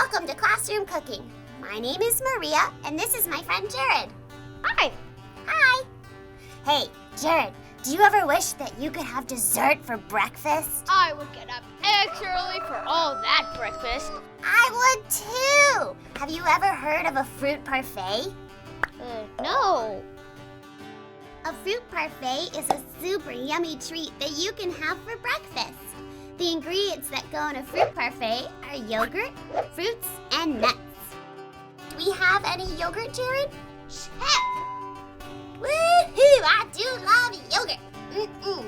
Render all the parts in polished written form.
Welcome to Classroom Cooking. My name is Maria, and this is my friend Jared. Hi. Hi. Hey, Jared, do you ever wish that you could have dessert for breakfast? I would get up extra early for all that breakfast. I would too. Have you ever heard of a fruit parfait? No. A fruit parfait is a super yummy treat that you can have for breakfast. The ingredients that go in a fruit parfait are yogurt, fruits, and nuts. Do we have any yogurt, Jared? Chef! Woohoo! I do love yogurt!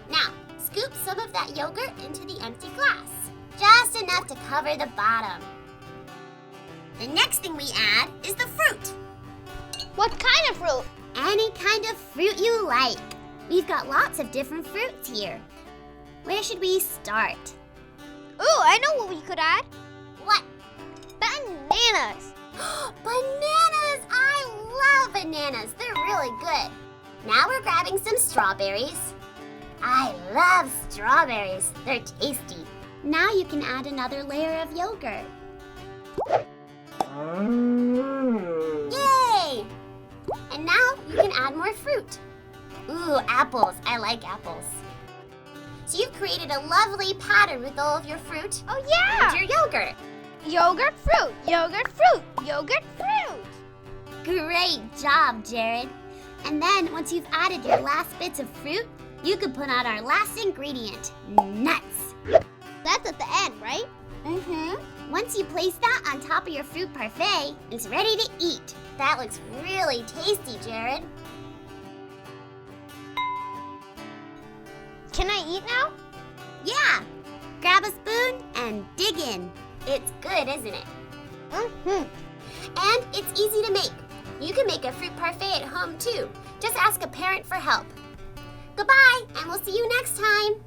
Now, scoop some of that yogurt into the empty glass. Just enough to cover the bottom. The next thing we add is the fruit. What kind of fruit? Any kind of fruit you like. We've got lots of different fruits here. Where should we start? Ooh, I know what we could add. What? Bananas. Bananas! I love bananas. They're really good. Now we're grabbing some strawberries. I love strawberries. They're tasty. Now you can add another layer of yogurt. Yay! And now you can add more fruit. Ooh, apples. I like apples. So you've created a lovely pattern with all of your fruit Oh, yeah. and your yogurt. Yogurt, fruit, yogurt, fruit, yogurt, fruit. Great job, Jared. And then once you've added your last bits of fruit, you can put on our last ingredient, nuts. That's at the end, right? Once you place that on top of your fruit parfait, it's ready to eat. That looks really tasty, Jared. Can I eat now? Yeah. Grab a spoon and dig in. It's good, isn't it? And it's easy to make. You can make a fruit parfait at home too. Just ask a parent for help. Goodbye, and we'll see you next time.